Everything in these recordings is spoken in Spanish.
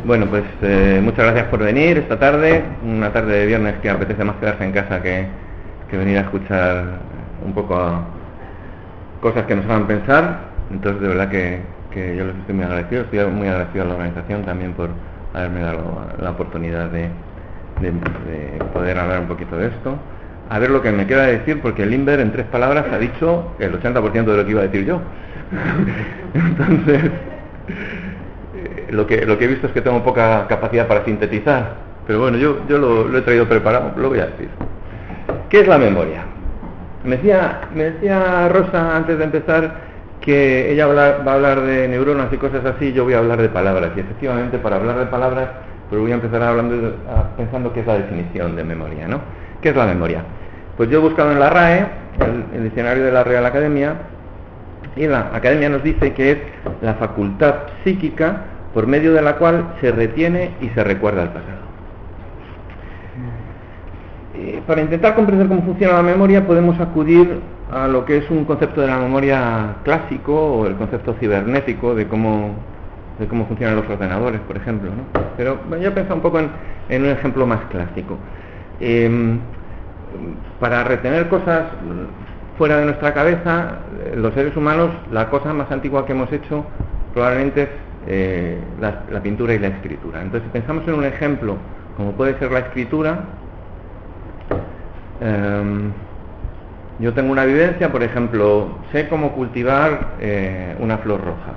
Bueno, pues muchas gracias por venir esta tarde, una tarde de viernes que apetece más quedarse en casa que venir a escuchar un poco cosas que nos hagan pensar. Entonces, de verdad que yo les estoy muy agradecido, a la organización también por haberme dado la oportunidad de poder hablar un poquito de esto. A ver lo que me queda de decir, porque el Limber en 3 palabras ha dicho el 80% de lo que iba a decir yo. Entonces, lo que he visto es que tengo poca capacidad para sintetizar, pero bueno, yo lo he traído preparado, lo voy a decir. ¿Qué es la memoria? Me decía Rosa antes de empezar que ella va a hablar de neuronas y cosas así, yo voy a hablar de palabras, y efectivamente para hablar de palabras pues voy a empezar pensando qué es la definición de memoria, ¿no? ¿Qué es la memoria? Pues yo he buscado en la RAE, el diccionario de la Real Academia, y la Academia nos dice que es la facultad psíquica por medio de la cual se retiene y se recuerda el pasado. Para intentar comprender cómo funciona la memoria podemos acudir a lo que es un concepto de la memoria clásico o el concepto cibernético de cómo funcionan los ordenadores, por ejemplo, ¿no? Pero bueno, yo he pensado un poco en un ejemplo más clásico. Para retener cosas fuera de nuestra cabeza, los seres humanos, la cosa más antigua que hemos hecho probablemente es la pintura y la escritura. Entonces, si pensamos en un ejemplo como puede ser la escritura, yo tengo una vivencia, por ejemplo, sé cómo cultivar una flor roja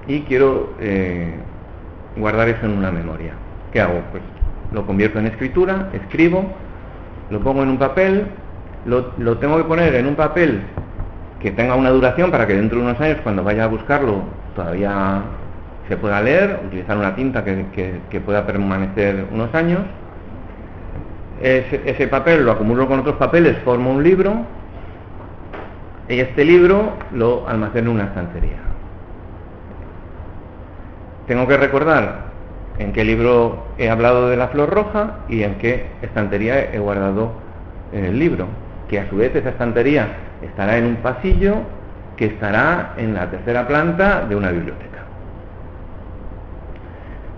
y quiero guardar eso en una memoria. ¿Qué hago? Pues lo convierto en escritura, escribo, lo pongo en un papel, lo tengo que poner en un papel que tenga una duración para que dentro de unos años, cuando vaya a buscarlo, todavía se pueda leer, utilizar una tinta que pueda permanecer unos años. Ese papel lo acumulo con otros papeles, formo un libro, y este libro lo almaceno en una estantería. Tengo que recordar en qué libro he hablado de la flor roja y en qué estantería he guardado el libro, que a su vez esa estantería estará en un pasillo que estará en la 3ª planta de una biblioteca.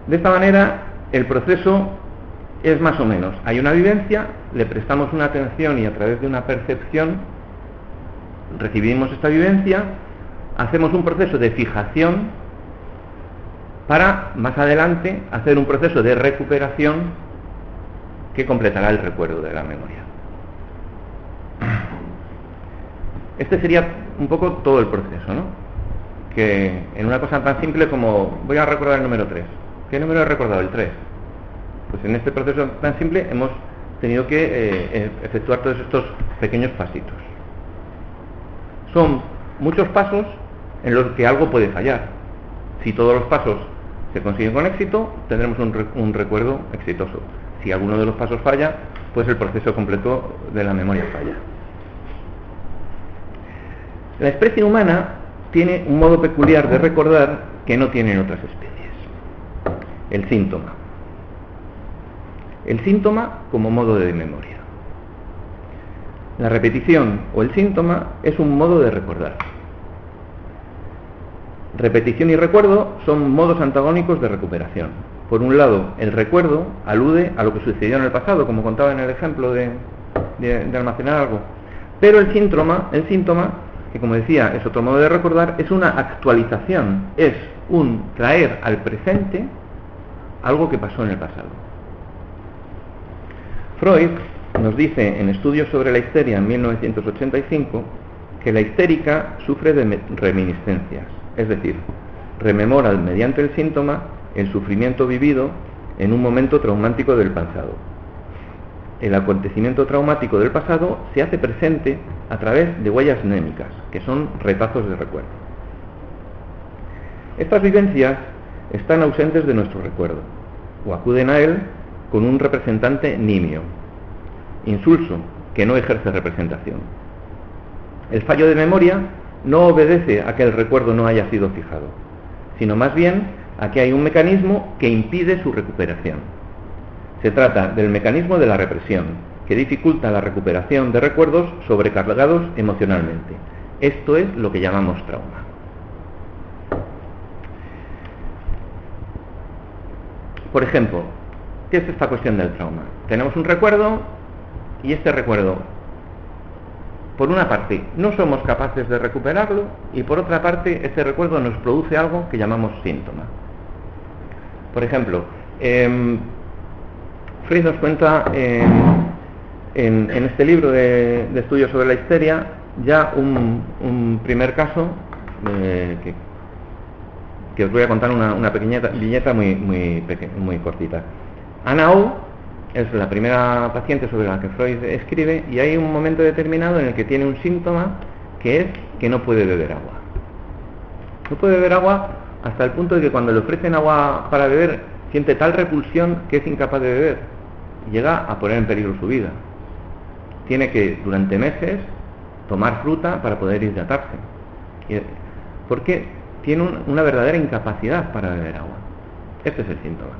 De esta manera el proceso es más o menos, hay una vivencia, le prestamos una atención y a través de una percepción recibimos esta vivencia, hacemos un proceso de fijación para más adelante hacer un proceso de recuperación que completará el recuerdo de la memoria. Este sería un poco todo el proceso, ¿no? Que en una cosa tan simple como voy a recordar el número 3. ¿Qué número he recordado? El 3. Pues en este proceso tan simple hemos tenido que efectuar todos estos pequeños pasitos. Son muchos pasos en los que algo puede fallar. Si todos los pasos se consiguen con éxito, tendremos un recuerdo exitoso. Si alguno de los pasos falla, pues el proceso completo de la memoria falla. La especie humana tiene un modo peculiar de recordar que no tienen otras especies. El síntoma. El síntoma como modo de memoria. La repetición o el síntoma es un modo de recordar. Repetición y recuerdo son modos antagónicos de recuperación. Por un lado, el recuerdo alude a lo que sucedió en el pasado, como contaba en el ejemplo de almacenar algo. Pero el síntoma, que como decía es otro modo de recordar, es una actualización, es un traer al presente algo que pasó en el pasado. Freud nos dice en Estudios sobre la histeria en 1985 que la histérica sufre de reminiscencias, es decir, rememora mediante el síntoma el sufrimiento vivido en un momento traumático del pasado. El acontecimiento traumático del pasado se hace presente a través de huellas mnémicas, que son retazos de recuerdo. Estas vivencias están ausentes de nuestro recuerdo, o acuden a él con un representante nimio, insulso, que no ejerce representación. El fallo de memoria no obedece a que el recuerdo no haya sido fijado, sino más bien a que hay un mecanismo que impide su recuperación. Se trata del mecanismo de la represión, que dificulta la recuperación de recuerdos sobrecargados emocionalmente. Esto es lo que llamamos trauma. Por ejemplo, ¿qué es esta cuestión del trauma? Tenemos un recuerdo y este recuerdo, por una parte, no somos capaces de recuperarlo y por otra parte, este recuerdo nos produce algo que llamamos síntoma. Por ejemplo, Freud nos cuenta en este libro de estudios sobre la histeria ya un primer caso que os voy a contar una pequeña viñeta muy cortita. Anna O es la primera paciente sobre la que Freud escribe y hay un momento determinado en el que tiene un síntoma que es que no puede beber agua. No puede beber agua hasta el punto de que cuando le ofrecen agua para beber siente tal repulsión que es incapaz de beber y llega a poner en peligro su vida. Tiene que durante meses tomar fruta para poder hidratarse porque tiene una verdadera incapacidad para beber agua. Este es el síntoma.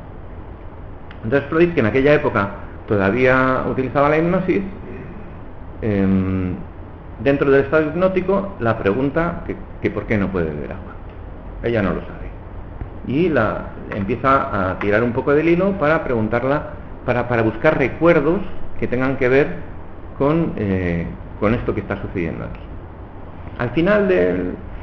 Entonces Freud, que en aquella época todavía utilizaba la hipnosis, dentro del estado hipnótico la pregunta que por qué no puede beber agua. Ella no lo sabe y la empieza a tirar un poco del hilo para preguntarla, para buscar recuerdos que tengan que ver con esto que está sucediendo aquí. Al final,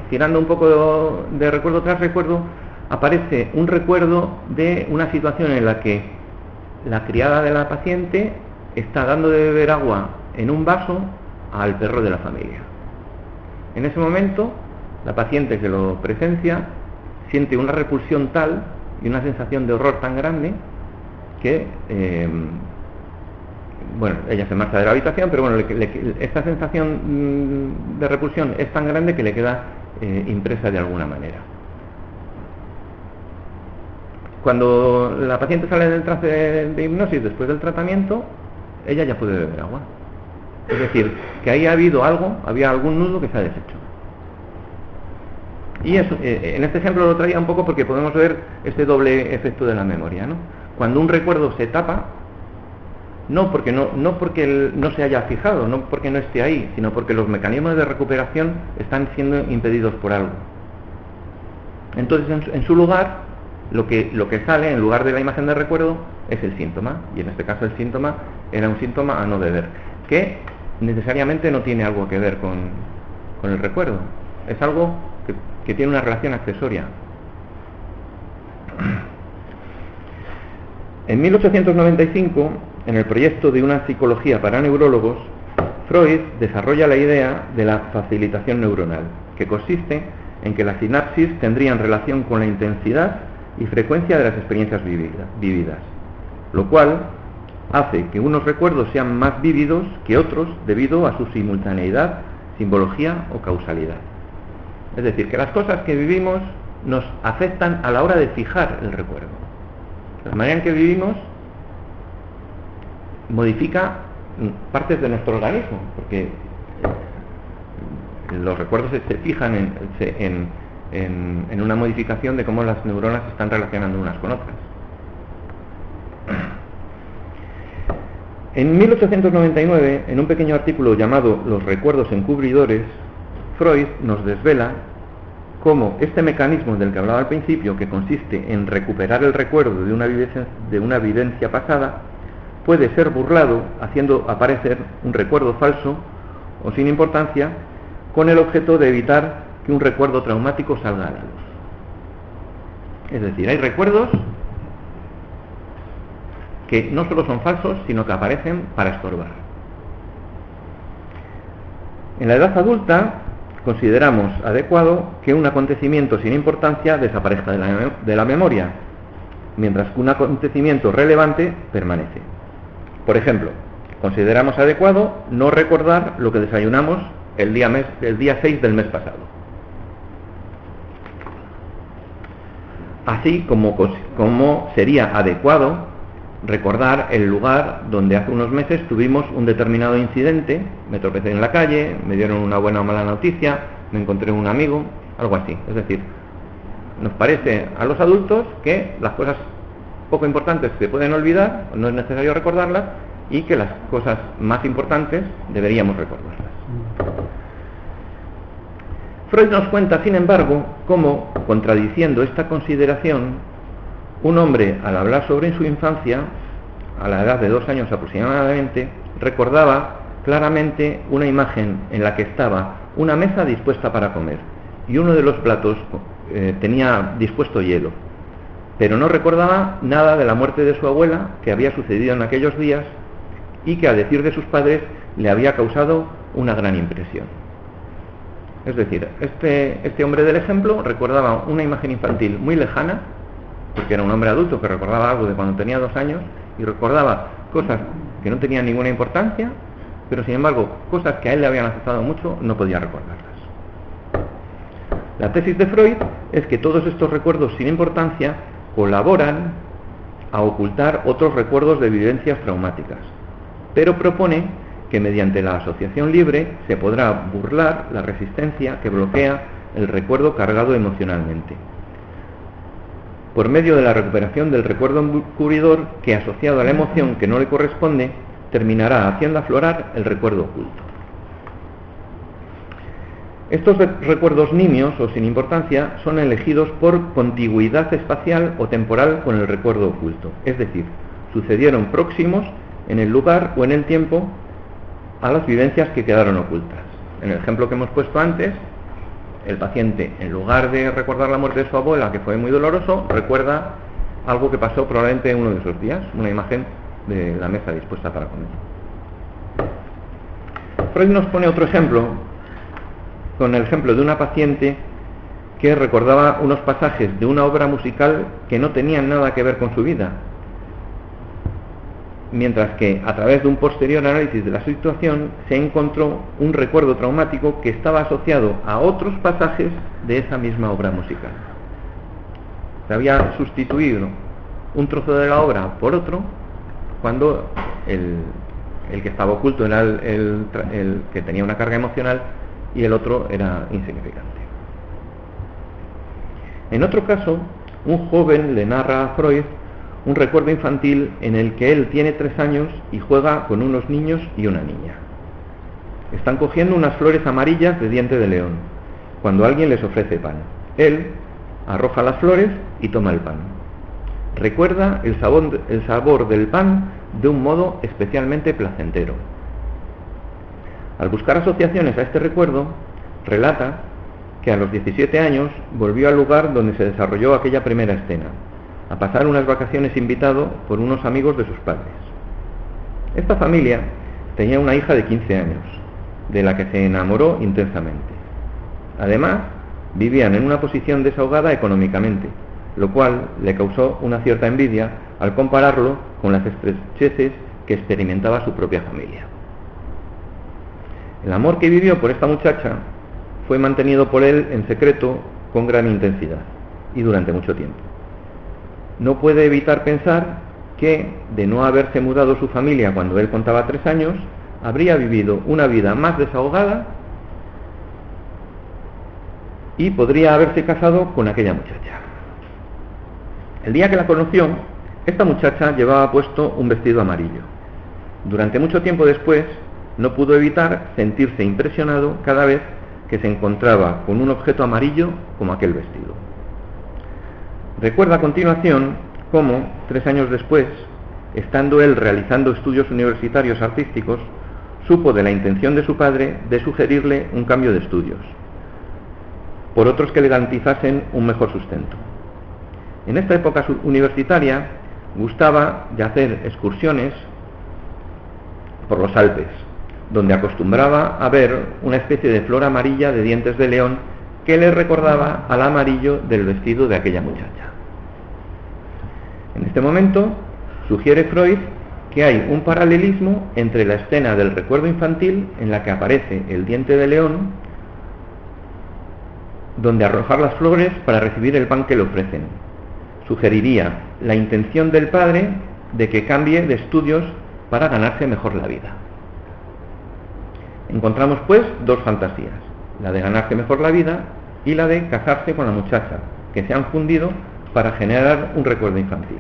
tirando un poco de recuerdo tras recuerdo, aparece un recuerdo de una situación en la que la criada de la paciente está dando de beber agua en un vaso al perro de la familia. En ese momento, la paciente que lo presencia siente una repulsión tal y una sensación de horror tan grande que, ella se marcha de la habitación, pero bueno, esta sensación de repulsión es tan grande que le queda impresa de alguna manera. Cuando la paciente sale del trance de hipnosis después del tratamiento, ella ya puede beber agua. Es decir, que ahí había algún nudo que se ha deshecho. Y eso, en este ejemplo lo traía un poco porque podemos ver este doble efecto de la memoria, ¿no? Cuando un recuerdo se tapa, no porque no se haya fijado, no porque no esté ahí, sino porque los mecanismos de recuperación están siendo impedidos por algo. Entonces, en su lugar, lo que sale en lugar de la imagen de recuerdo es el síntoma, y en este caso el síntoma era un síntoma a no beber, que necesariamente no tiene algo que ver con el recuerdo, es algo que tiene una relación accesoria. En 1895, en el proyecto de una psicología para neurólogos, Freud desarrolla la idea de la facilitación neuronal, que consiste en que las sinapsis tendrían relación con la intensidad y frecuencia de las experiencias vividas, lo cual hace que unos recuerdos sean más vívidos que otros debido a su simultaneidad, simbología o causalidad. Es decir, que las cosas que vivimos nos afectan a la hora de fijar el recuerdo. La manera en que vivimos modifica partes de nuestro organismo, porque los recuerdos se fijan en una modificación de cómo las neuronas se están relacionando unas con otras. En 1899, en un pequeño artículo llamado Los recuerdos encubridores, Freud nos desvela cómo este mecanismo del que hablaba al principio, que consiste en recuperar el recuerdo de una vivencia pasada, puede ser burlado haciendo aparecer un recuerdo falso o sin importancia, con el objeto de evitar que un recuerdo traumático salga a la luz. Es decir, hay recuerdos que no solo son falsos, sino que aparecen para estorbar. En la edad adulta consideramos adecuado que un acontecimiento sin importancia desaparezca de la memoria, mientras que un acontecimiento relevante permanece. Por ejemplo, consideramos adecuado no recordar lo que desayunamos el día 6 del mes pasado. Así como sería adecuado recordar el lugar donde hace unos meses tuvimos un determinado incidente, me tropecé en la calle, me dieron una buena o mala noticia, me encontré un amigo, algo así. Es decir, nos parece a los adultos que las cosas poco importantes se pueden olvidar, no es necesario recordarlas, y que las cosas más importantes deberíamos recordarlas. Freud nos cuenta, sin embargo, cómo, contradiciendo esta consideración, Un hombre, al hablar sobre su infancia, a la edad de 2 años aproximadamente, recordaba claramente una imagen en la que estaba una mesa dispuesta para comer y uno de los platos tenía dispuesto hielo, pero no recordaba nada de la muerte de su abuela que había sucedido en aquellos días y que, a decir de sus padres, le había causado una gran impresión. Es decir, este hombre del ejemplo recordaba una imagen infantil muy lejana, porque era un hombre adulto que recordaba algo de cuando tenía 2 años, y recordaba cosas que no tenían ninguna importancia, pero sin embargo, cosas que a él le habían afectado mucho, no podía recordarlas. La tesis de Freud es que todos estos recuerdos sin importancia colaboran a ocultar otros recuerdos de vivencias traumáticas, pero propone que mediante la asociación libre se podrá burlar la resistencia que bloquea el recuerdo cargado emocionalmente, por medio de la recuperación del recuerdo encubridor que, asociado a la emoción que no le corresponde, terminará haciendo aflorar el recuerdo oculto. Estos recuerdos nimios o sin importancia son elegidos por contigüidad espacial o temporal con el recuerdo oculto, es decir, sucedieron próximos en el lugar o en el tiempo a las vivencias que quedaron ocultas. En el ejemplo que hemos puesto antes, el paciente, en lugar de recordar la muerte de su abuela, que fue muy doloroso, recuerda algo que pasó probablemente en uno de esos días, una imagen de la mesa dispuesta para comer. Freud nos pone otro ejemplo, con el ejemplo de una paciente que recordaba unos pasajes de una obra musical que no tenían nada que ver con su vida, mientras que a través de un posterior análisis de la situación se encontró un recuerdo traumático que estaba asociado a otros pasajes de esa misma obra musical. Se había sustituido un trozo de la obra por otro, cuando el que estaba oculto era el que tenía una carga emocional y el otro era insignificante. En otro caso, un joven le narra a Freud un recuerdo infantil en el que él tiene 3 años y juega con unos niños y una niña. Están cogiendo unas flores amarillas de diente de león, cuando alguien les ofrece pan. Él arroja las flores y toma el pan. Recuerda el sabor del pan de un modo especialmente placentero. Al buscar asociaciones a este recuerdo, relata que a los 17 años volvió al lugar donde se desarrolló aquella primera escena, a pasar unas vacaciones invitado por unos amigos de sus padres. Esta familia tenía una hija de 15 años, de la que se enamoró intensamente. Además, vivían en una posición desahogada económicamente, lo cual le causó una cierta envidia al compararlo con las estrecheces que experimentaba su propia familia. El amor que vivió por esta muchacha fue mantenido por él en secreto con gran intensidad y durante mucho tiempo. No puede evitar pensar que, de no haberse mudado su familia cuando él contaba 3 años, habría vivido una vida más desahogada y podría haberse casado con aquella muchacha. El día que la conoció, esta muchacha llevaba puesto un vestido amarillo. Durante mucho tiempo después, no pudo evitar sentirse impresionado cada vez que se encontraba con un objeto amarillo como aquel vestido. Recuerda a continuación cómo, 3 años después, estando él realizando estudios universitarios artísticos, supo de la intención de su padre de sugerirle un cambio de estudios, por otros que le garantizasen un mejor sustento. En esta época universitaria gustaba de hacer excursiones por los Alpes, donde acostumbraba a ver una especie de flor amarilla de dientes de león que le recordaba al amarillo del vestido de aquella muchacha. En este momento sugiere Freud que hay un paralelismo entre la escena del recuerdo infantil en la que aparece el diente de león, donde arrojar las flores para recibir el pan que le ofrecen. Sugeriría la intención del padre de que cambie de estudios para ganarse mejor la vida. Encontramos pues 2 fantasías, la de ganarse mejor la vida y la de casarse con la muchacha, que se han fundido para generar un recuerdo infantil.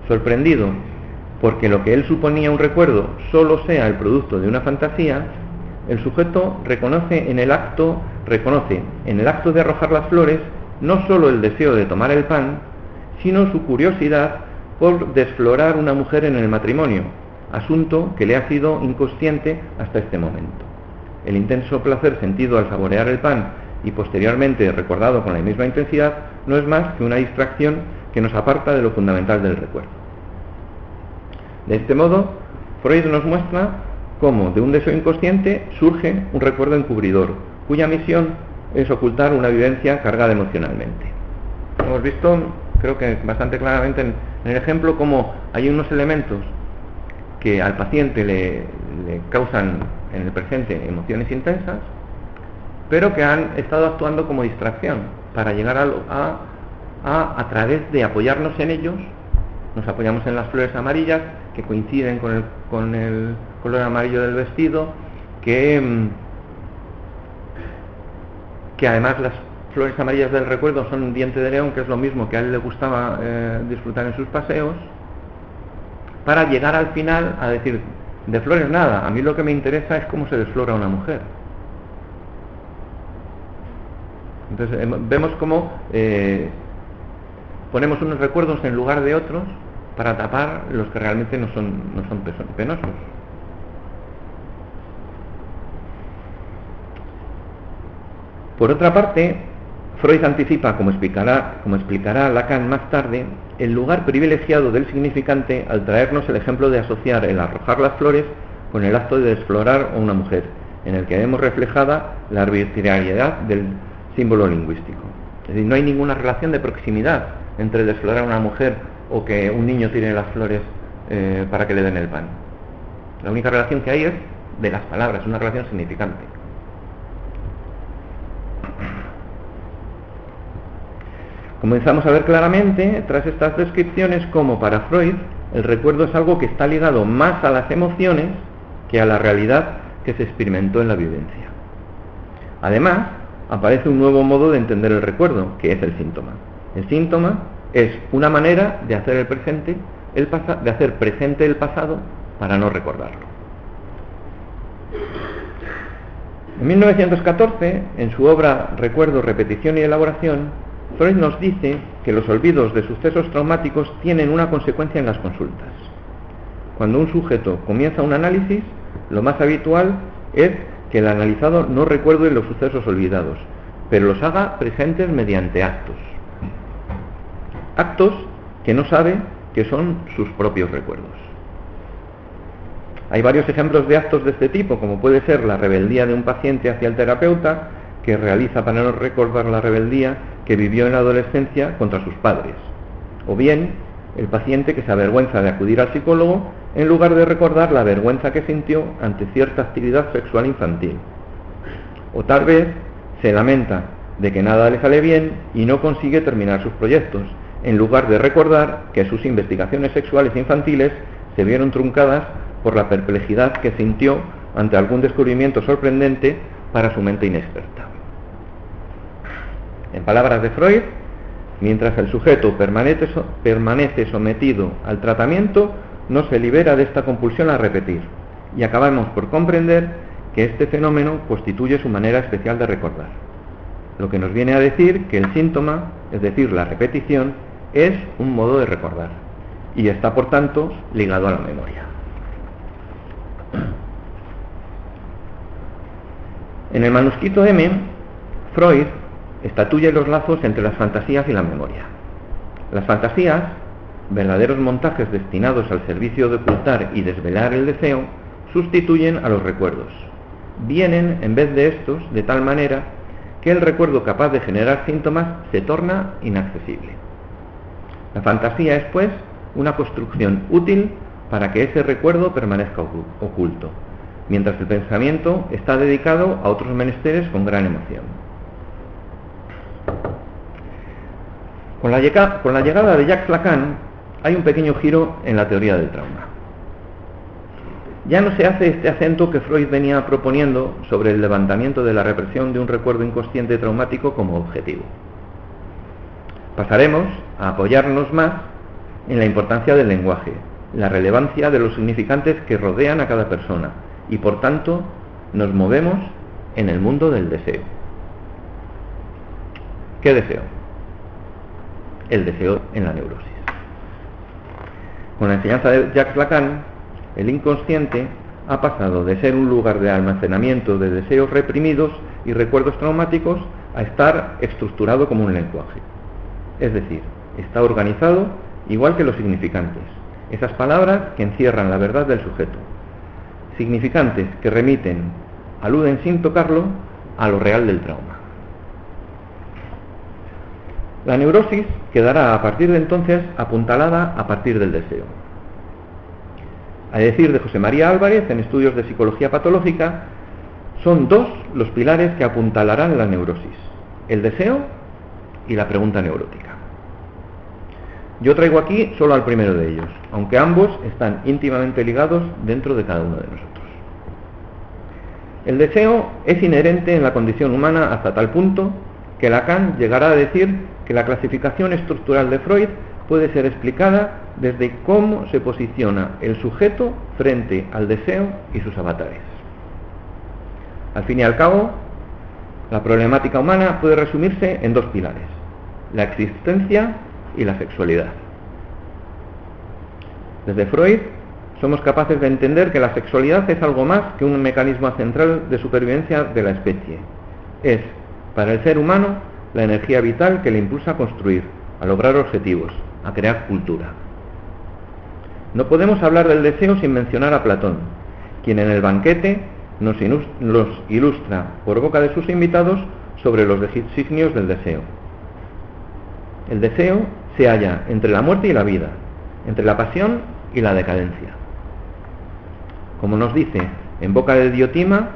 Sorprendido porque lo que él suponía un recuerdo solo sea el producto de una fantasía, el sujeto reconoce en el acto de arrojar las flores no solo el deseo de tomar el pan, sino su curiosidad por desflorar una mujer en el matrimonio, asunto que le ha sido inconsciente hasta este momento. El intenso placer sentido al saborear el pan y posteriormente recordado con la misma intensidad no es más que una distracción que nos aparta de lo fundamental del recuerdo. De este modo, Freud nos muestra cómo de un deseo inconsciente surge un recuerdo encubridor, cuya misión es ocultar una vivencia cargada emocionalmente. Hemos visto, creo que bastante claramente en el ejemplo, cómo hay unos elementos que al paciente le causan en el presente emociones intensas, pero que han estado actuando como distracción para llegar a través de apoyarnos en ellos. Nos apoyamos en las flores amarillas que coinciden con el color amarillo del vestido, que además las flores amarillas del recuerdo son un diente de león, que es lo mismo que a él le gustaba disfrutar en sus paseos, para llegar al final a decir, de flores nada, a mí lo que me interesa es cómo se desflora una mujer. Entonces vemos cómo ponemos unos recuerdos en lugar de otros para tapar los que realmente no son penosos. Por otra parte, Freud anticipa, como explicará Lacan más tarde, el lugar privilegiado del significante al traernos el ejemplo de asociar el arrojar las flores con el acto de desflorar a una mujer, en el que vemos reflejada la arbitrariedad del símbolo lingüístico. Es decir, no hay ninguna relación de proximidad entre desflorar a una mujer o que un niño tire las flores para que le den el pan. La única relación que hay es de las palabras, una relación significante. Comenzamos a ver claramente, tras estas descripciones, cómo para Freud el recuerdo es algo que está ligado más a las emociones que a la realidad que se experimentó en la vivencia. Además, aparece un nuevo modo de entender el recuerdo, que es el síntoma. El síntoma es una manera de hacer presente el pasado para no recordarlo. En 1914, en su obra Recuerdo, repetición y elaboración, Freud nos dice que los olvidos de sucesos traumáticos tienen una consecuencia en las consultas. Cuando un sujeto comienza un análisis, lo más habitual es que el analizado no recuerde los sucesos olvidados, pero los haga presentes mediante actos. Actos que no sabe que son sus propios recuerdos. Hay varios ejemplos de actos de este tipo, como puede ser la rebeldía de un paciente hacia el terapeuta, que realiza para no recordar la rebeldía que vivió en la adolescencia contra sus padres, o bien el paciente que se avergüenza de acudir al psicólogo en lugar de recordar la vergüenza que sintió ante cierta actividad sexual infantil, o tal vez se lamenta de que nada le sale bien y no consigue terminar sus proyectos, en lugar de recordar que sus investigaciones sexuales infantiles se vieron truncadas por la perplejidad que sintió ante algún descubrimiento sorprendente para su mente inexperta. En palabras de Freud, mientras el sujeto permanece sometido al tratamiento, no se libera de esta compulsión a repetir, y acabamos por comprender que este fenómeno constituye su manera especial de recordar, lo que nos viene a decir que el síntoma, es decir, la repetición, es un modo de recordar, y está por tanto ligado a la memoria. En el manuscrito M, Freud estatuye los lazos entre las fantasías y la memoria. Las fantasías, verdaderos montajes destinados al servicio de ocultar y desvelar el deseo, sustituyen a los recuerdos. Vienen en vez de estos de tal manera que el recuerdo capaz de generar síntomas se torna inaccesible. La fantasía es, pues, una construcción útil para que ese recuerdo permanezca oculto, mientras el pensamiento está dedicado a otros menesteres con gran emoción. Con la llegada de Jacques Lacan hay un pequeño giro en la teoría del trauma. Ya no se hace este acento que Freud venía proponiendo sobre el levantamiento de la represión de un recuerdo inconsciente traumático como objetivo. Pasaremos a apoyarnos más en la importancia del lenguaje, la relevancia de los significantes que rodean a cada persona, y por tanto nos movemos en el mundo del deseo. ¿Qué deseo? el deseo en la neurosis. Con la enseñanza de Jacques Lacan, el inconsciente ha pasado de ser un lugar de almacenamiento de deseos reprimidos y recuerdos traumáticos a estar estructurado como un lenguaje. Es decir, está organizado igual que los significantes, esas palabras que encierran la verdad del sujeto. Significantes que aluden sin tocarlo a lo real del trauma. La neurosis quedará a partir de entonces apuntalada a partir del deseo. A decir de José María Álvarez, en Estudios de Psicología Patológica, son dos los pilares que apuntalarán la neurosis: el deseo y la pregunta neurótica. Yo traigo aquí solo al primero de ellos, aunque ambos están íntimamente ligados dentro de cada uno de nosotros. El deseo es inherente en la condición humana hasta tal punto que Lacan llegará a decir que la clasificación estructural de Freud puede ser explicada desde cómo se posiciona el sujeto frente al deseo y sus avatares. Al fin y al cabo, la problemática humana puede resumirse en dos pilares: la existencia y la sexualidad. Desde Freud somos capaces de entender que la sexualidad es algo más que un mecanismo central de supervivencia de la especie. Es, para el ser humano, la energía vital que le impulsa a construir, a lograr objetivos, a crear cultura. No podemos hablar del deseo sin mencionar a Platón, quien en el banquete nos ilustra por boca de sus invitados sobre los designios del deseo. El deseo se halla entre la muerte y la vida, entre la pasión y la decadencia. Como nos dice en boca de Diotima,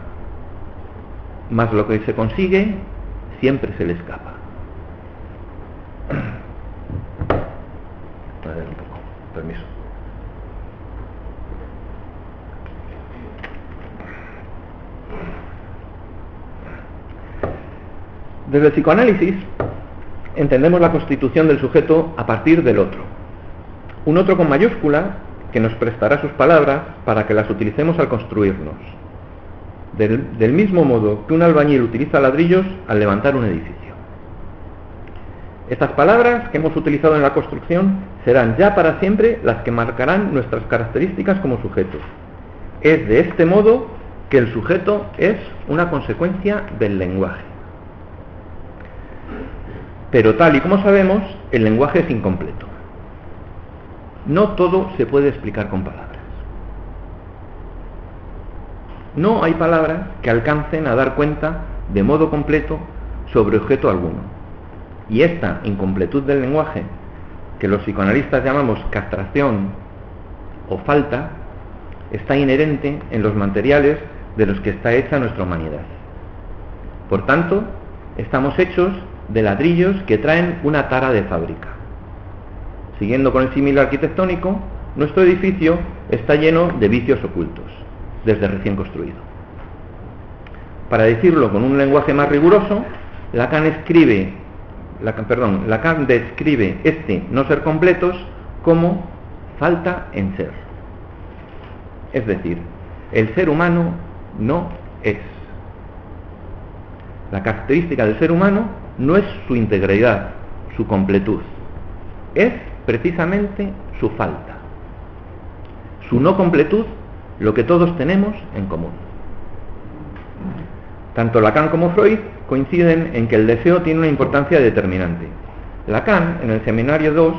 más lo que se consigue siempre se le escapa. A ver un poco, permiso. Desde el psicoanálisis entendemos la constitución del sujeto a partir del otro. Un otro con mayúscula que nos prestará sus palabras para que las utilicemos al construirnos. Del mismo modo que un albañil utiliza ladrillos al levantar un edificio. Estas palabras que hemos utilizado en la construcción serán ya para siempre las que marcarán nuestras características como sujetos. Es de este modo que el sujeto es una consecuencia del lenguaje. Pero tal y como sabemos, el lenguaje es incompleto. No todo se puede explicar con palabras. No hay palabras que alcancen a dar cuenta de modo completo sobre objeto alguno. Y esta incompletud del lenguaje, que los psicoanalistas llamamos castración o falta, está inherente en los materiales de los que está hecha nuestra humanidad. Por tanto, estamos hechos de ladrillos que traen una tara de fábrica. Siguiendo con el símil arquitectónico, nuestro edificio está lleno de vicios ocultos, desde recién construido. Para decirlo con un lenguaje más riguroso, Lacan describe este no ser completos como falta en ser. Es decir, el ser humano no es. La característica del ser humano no es su integridad, su completud. Es precisamente su falta. Su no completud, lo que todos tenemos en común. Tanto Lacan como Freud coinciden en que el deseo tiene una importancia determinante. Lacan, en el seminario 2,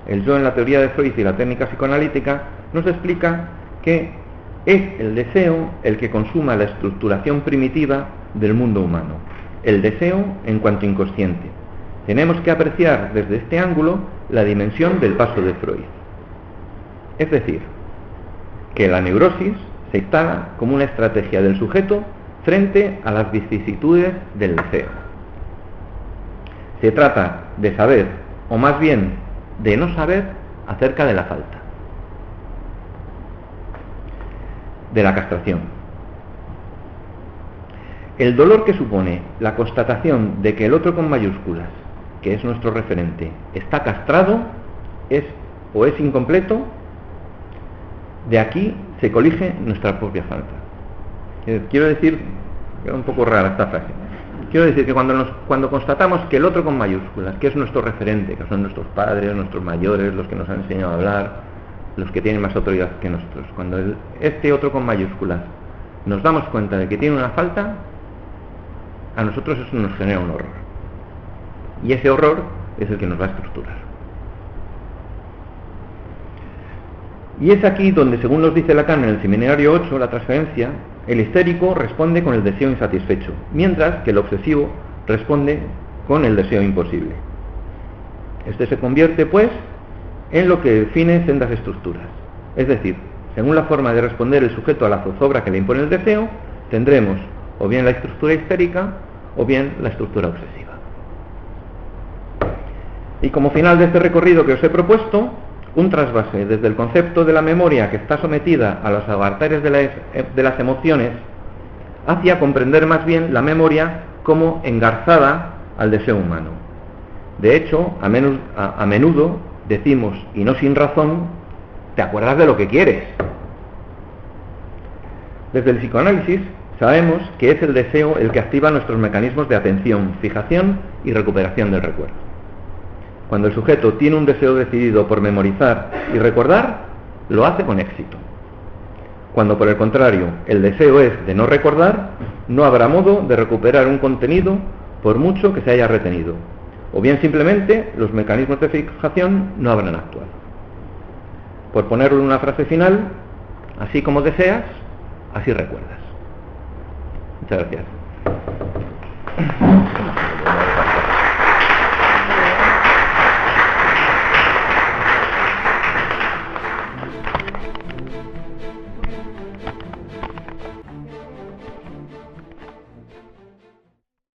el yo en la teoría de Freud y la técnica psicoanalítica, nos explica que es el deseo el que consuma la estructuración primitiva del mundo humano. El deseo en cuanto inconsciente. Tenemos que apreciar desde este ángulo la dimensión del paso de Freud. Es decir, que la neurosis se instala como una estrategia del sujeto frente a las vicisitudes del deseo. Se trata de saber, o más bien de no saber, acerca de la falta, de la castración. El dolor que supone la constatación de que el otro con mayúsculas, que es nuestro referente, está castrado, es incompleto, de aquí se colige nuestra propia falta. Quiero decir, es un poco rara esta frase, Quiero decir que cuando constatamos que el otro con mayúsculas, que es nuestro referente, que son nuestros padres, nuestros mayores, los que nos han enseñado a hablar, los que tienen más autoridad que nosotros, cuando este otro con mayúsculas nos damos cuenta de que tiene una falta, a nosotros eso nos genera un horror. Y ese horror es el que nos va a estructurar. Y es aquí donde, según nos dice Lacan en el Seminario 8, la transferencia, el histérico responde con el deseo insatisfecho, mientras que el obsesivo responde con el deseo imposible. Este se convierte, pues, en lo que define sendas estructuras. Es decir, según la forma de responder el sujeto a la zozobra que le impone el deseo, tendremos o bien la estructura histérica o bien la estructura obsesiva. Y como final de este recorrido que os he propuesto, un trasvase desde el concepto de la memoria que está sometida a los avatares de las emociones hacia comprender más bien la memoria como engarzada al deseo humano. De hecho, a menudo decimos, y no sin razón, ¿te acuerdas de lo que quieres? Desde el psicoanálisis sabemos que es el deseo el que activa nuestros mecanismos de atención, fijación y recuperación del recuerdo. Cuando el sujeto tiene un deseo decidido por memorizar y recordar, lo hace con éxito. Cuando, por el contrario, el deseo es de no recordar, no habrá modo de recuperar un contenido por mucho que se haya retenido, o bien simplemente los mecanismos de fijación no habrán actuado. Por ponerlo en una frase final, así como deseas, así recuerdas. Muchas gracias.